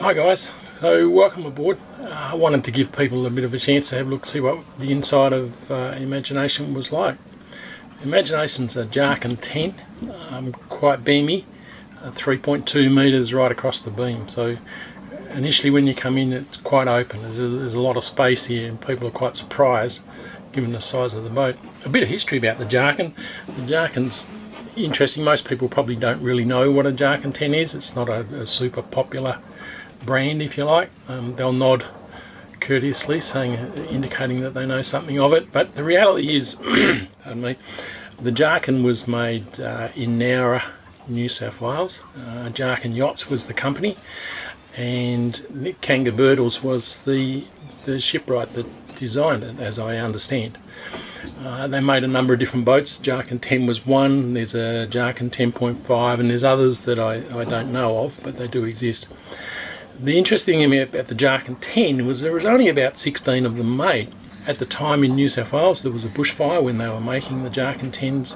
Hi guys, so welcome aboard. I wanted to give people a bit of a chance to have a look, see what the inside of Imagination was like. Imagination's a Jarkin 10, quite beamy, 3.2 metres right across the beam. So initially when you come in it's quite open, there's a lot of space here and people are quite surprised given the size of the boat. A bit of history about the Jarkin. The Jarkin's interesting. Most people probably don't really know what a Jarkin 10 is. It's not a super popular brand, if you like. They'll nod courteously, indicating that they know something of it. But the reality is, pardon me, the Jarkin was made in Nowra, New South Wales. Jarkin Yachts was the company, and Nick Kangabirdles was the shipwright that designed it, as I understand. They made a number of different boats. Jarkin 10 was one. There's a Jarkin 10.5, and there's others that I don't know of, but they do exist. The interesting thing about the Jarkin 10 was there was only about 16 of them made. At the time in New South Wales there was a bushfire when they were making the Jarkin 10s,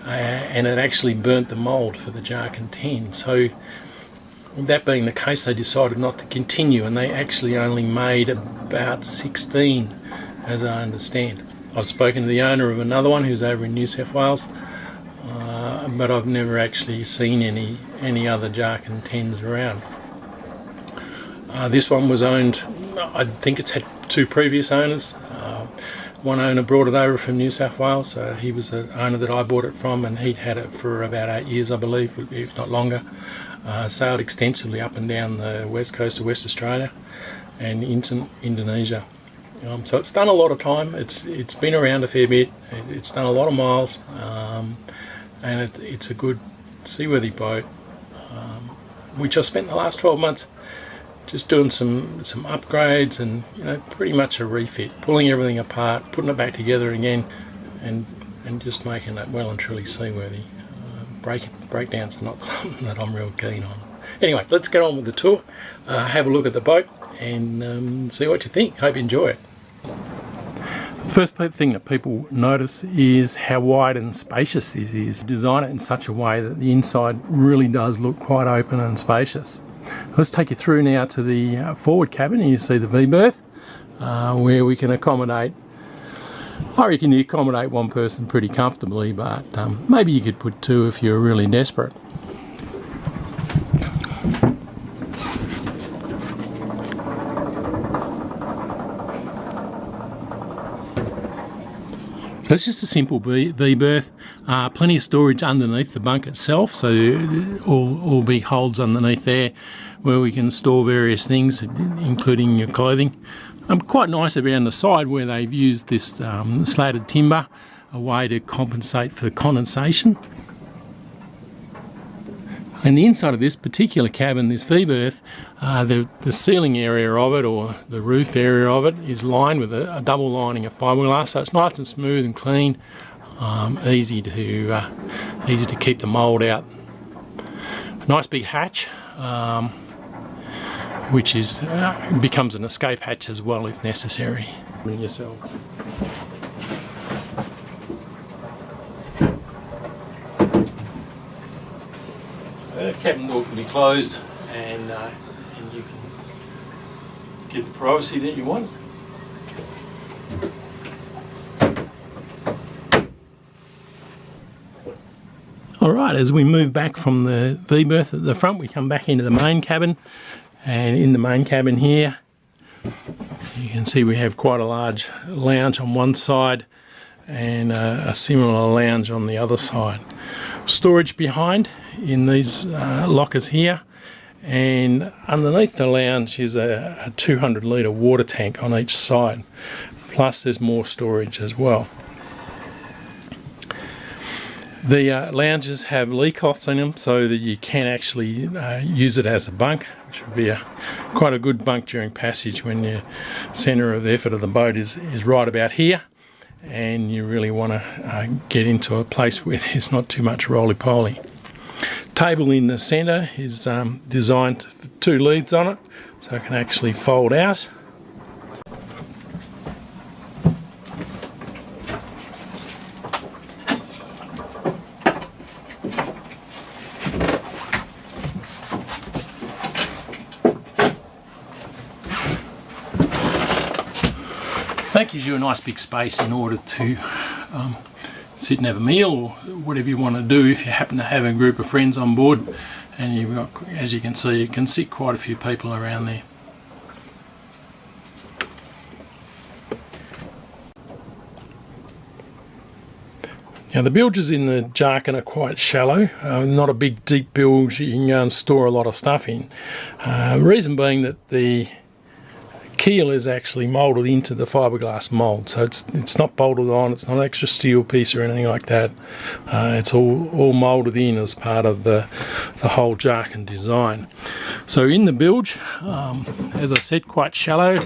and it actually burnt the mould for the Jarkin 10. So that being the case, they decided not to continue, and they actually only made about 16, as I understand. I've spoken to the owner of another one who's over in New South Wales, but I've never actually seen any other Jarkin 10s around. This one was owned, I think it's had two previous owners. One owner brought it over from New South Wales. He was the owner that I bought it from, and he'd had it for about 8 years, I believe, if not longer. Sailed extensively up and down the west coast of West Australia and into Indonesia. So it's done a lot of time. It's been around a fair bit. It's done a lot of miles, and it's a good seaworthy boat, which I spent the last 12 months just doing some upgrades and pretty much a refit, pulling everything apart, putting it back together again, and just making it well and truly seaworthy. Breakdowns are not something that I'm real keen on. Anyway, let's get on with the tour, have a look at the boat and see what you think. Hope you enjoy it. The first thing that people notice is how wide and spacious this is. Design it in such a way that the inside really does look quite open and spacious. Let's take you through now to the forward cabin. You see the V-berth, where we can accommodate, I reckon you accommodate one person pretty comfortably, but maybe you could put two if you're really desperate. So it's just a simple V-berth, plenty of storage underneath the bunk itself, so all big holes underneath there where we can store various things, including your clothing. Quite nice around the side where they've used this slatted timber, a way to compensate for condensation. And the inside of this particular cabin, this V-berth, the ceiling area of it, or the roof area of it, is lined with a double lining of fiberglass, so it's nice and smooth and clean, easy to keep the mould out. A nice big hatch, which becomes an escape hatch as well if necessary. Yourself. The cabin door can be closed, and you can get the privacy that you want. Alright, as we move back from the V-berth at the front, we come back into the main cabin, and in the main cabin here you can see we have quite a large lounge on one side and a similar lounge on the other side. Storage behind in these lockers here, and underneath the lounge is a 200 litre water tank on each side, plus there's more storage as well. The lounges have lee cloths in them so that you can actually use it as a bunk, which would be quite a good bunk during passage when your centre of effort of the boat is right about here, and you really want to get into a place where there's not too much roly-poly. Table in the centre is designed for 2 leads on it, so it can actually fold out. gives you a nice big space in order to sit and have a meal or whatever you want to do if you happen to have a group of friends on board. And you've got, as you can see, you can sit quite a few people around there. Now the bilges in the Jarkin are quite shallow, not a big deep bilge you can go and store a lot of stuff in. Reason being that the keel is actually moulded into the fiberglass mould, so it's not bolted on, it's not an extra steel piece or anything like that. It's all moulded in as part of the whole Jarkin design. So in the bilge, as I said, quite shallow.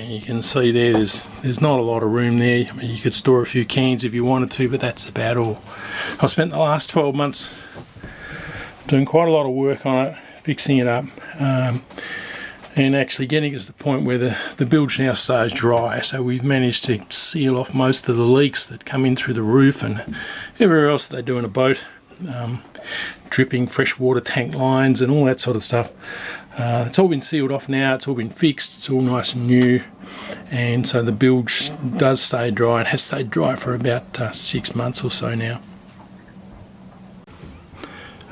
You can see there's not a lot of room there. I mean, you could store a few cans if you wanted to, but that's about all. I've spent the last 12 months doing quite a lot of work on it, fixing it up, and actually getting it to the point where the bilge now stays dry. So we've managed to seal off most of the leaks that come in through the roof and everywhere else that they do in a boat. Dripping freshwater tank lines and all that sort of stuff. It's all been sealed off now, it's all been fixed, it's all nice and new, and so the bilge does stay dry and has stayed dry for about 6 months or so now.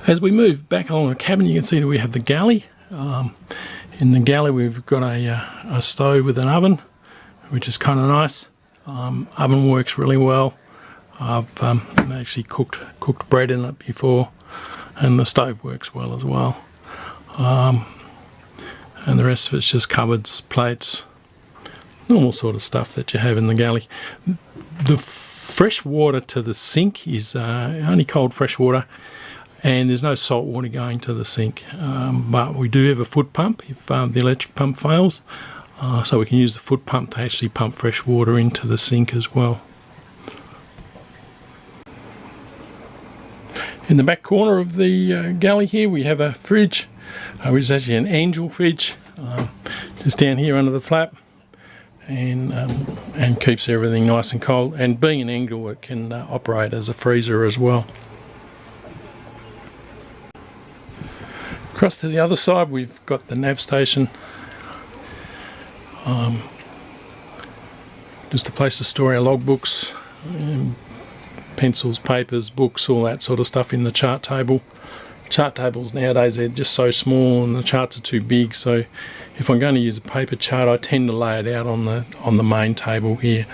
As we move back along the cabin, you can see that we have the galley. In the galley we've got a stove with an oven, which is kind of nice. Oven works really well. I've actually cooked bread in it before, and the stove works well as well. And the rest of it's just cupboards, plates, normal sort of stuff that you have in the galley. The fresh water to the sink is only cold fresh water, and there's no salt water going to the sink. But we do have a foot pump if the electric pump fails, so we can use the foot pump to actually pump fresh water into the sink as well. In the back corner of the galley here we have a fridge, which is actually an Angel fridge, just down here under the flap, and keeps everything nice and cold. And being an Angel, it can operate as a freezer as well. Across to the other side we've got the nav station, just a place to store our logbooks, pencils, papers, books, all that sort of stuff in the chart table. Chart tables nowadays, they're just so small and the charts are too big, so if I'm going to use a paper chart I tend to lay it out on the main table here.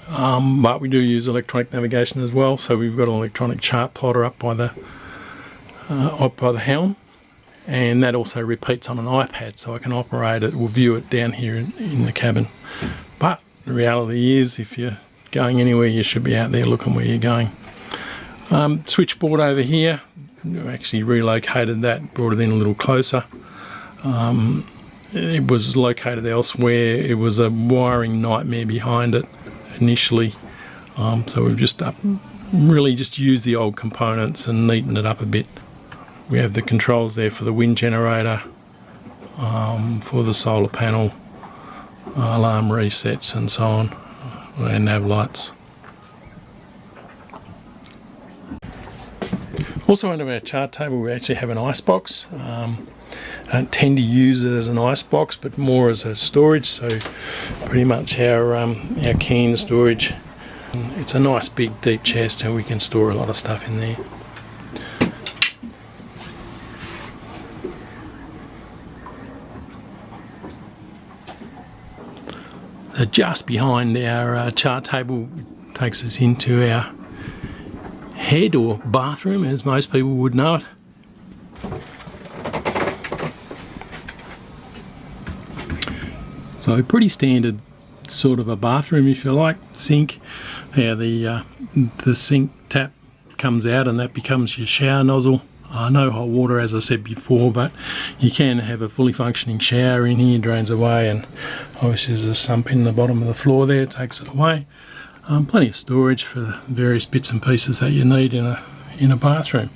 But we do use electronic navigation as well, so we've got an electronic chart plotter up by the helm, and that also repeats on an iPad, so I can operate it or view it down here in the cabin. But the reality is, if you're going anywhere, you should be out there looking where you're going. Switchboard over here, we actually relocated that, brought it in a little closer. It was located elsewhere. It was a wiring nightmare behind it initially, so we've just really just used the old components and neatened it up a bit. We have the controls there for the wind generator, for the solar panel, alarm resets and so on, and nav lights. Also under our chart table we actually have an ice box. I don't tend to use it as an ice box, but more as a storage, so pretty much our can storage. It's a nice big deep chest and we can store a lot of stuff in there. So just behind our chart table takes us into our head or bathroom, as most people would know it. So pretty standard sort of a bathroom, if you like. Sink, the sink tap comes out and that becomes your shower nozzle. No hot water, as I said before, but you can have a fully functioning shower in here, drains away, and obviously there's a sump in the bottom of the floor there, it takes it away. Plenty of storage for the various bits and pieces that you need in a bathroom.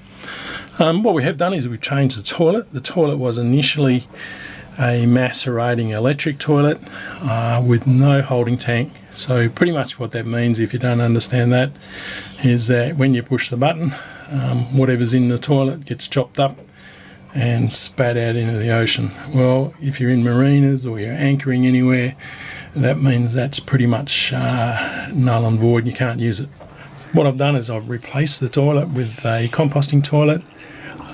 What we have done is we've changed the toilet. The toilet was initially a macerating electric toilet with no holding tank. So pretty much what that means, if you don't understand that, is that when you push the button, whatever's in the toilet gets chopped up, and spat out into the ocean. Well, if you're in marinas or you're anchoring anywhere, that means that's pretty much null and void. You can't use it. So what I've done is I've replaced the toilet with a composting toilet,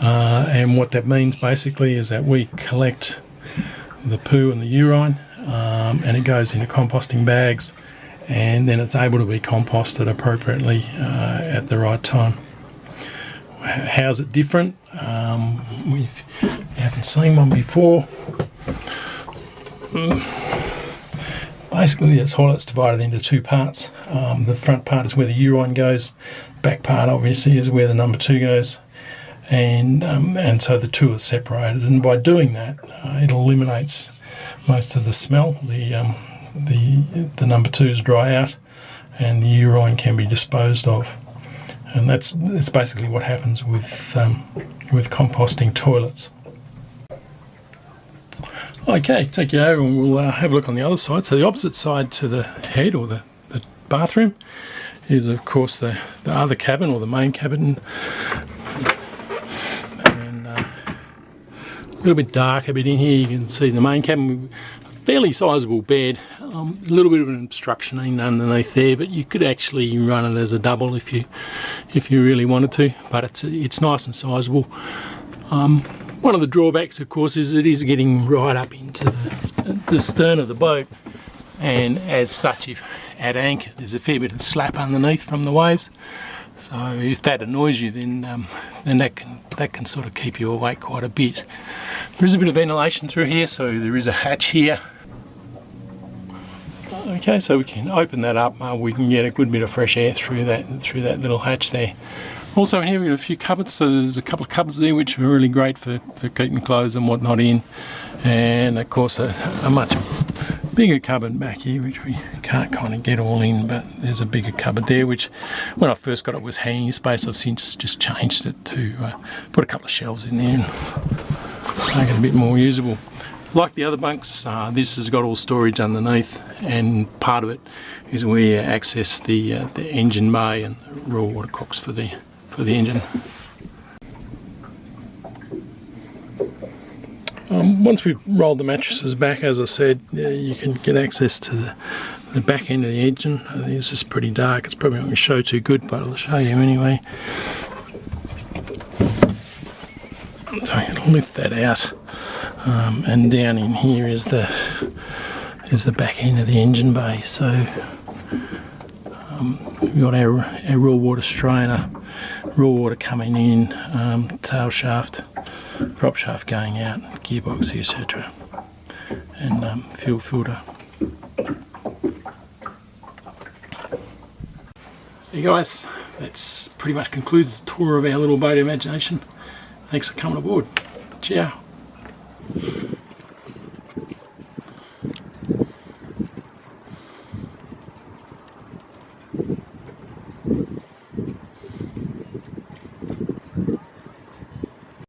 and what that means basically is that we collect the poo and the urine, and it goes into composting bags, and then it's able to be composted appropriately at the right time. How's it different? We haven't seen one before. Basically, the toilet's divided into two parts. The front part is where the urine goes. Back part, obviously, is where the number 2 goes. And so the two are separated. And by doing that, it eliminates most of the smell. The number 2s dry out, and the urine can be disposed of. And that's basically what happens with composting toilets. Okay, take you over and we'll have a look on the other side. So the opposite side to the head, or the bathroom, is of course the other cabin, or the main cabin. And a little bit dark a bit in here. You can see the main cabin, a fairly sizable bed, a little bit of an obstruction underneath there, but you could actually run it as a double if you really wanted to. But it's nice and sizable. One of the drawbacks, of course, is it is getting right up into the stern of the boat, and as such, if at anchor, there's a fair bit of slap underneath from the waves. So if that annoys you, then that can sort of keep you awake quite a bit. There is a bit of ventilation through here, so there is a hatch here. Okay, so we can open that up. We can get a good bit of fresh air through that little hatch there. Also in here we've got a few cupboards, so there's a couple of cupboards there which are really great for keeping clothes and whatnot in. And of course a much bigger cupboard back here which we can't kind of get all in, but there's a bigger cupboard there which when I first got it was hanging space. I've since just changed it to put a couple of shelves in there and make it a bit more usable. Like the other bunks, this has got all storage underneath, and part of it is where you access the engine bay and the raw water cocks for the engine. Once we've rolled the mattresses back, as I said, you can get access to the back end of the engine. This is pretty dark. It's probably not going to show too good, but I'll show you anyway. So I'm going to lift that out, and down in here is the back end of the engine bay. So we've got our raw water strainer, raw water coming in, tail shaft, prop shaft going out, gearbox, etc. and fuel filter. Hey guys, that's pretty much concludes the tour of our little boat Imagination. Thanks for coming aboard. Ciao.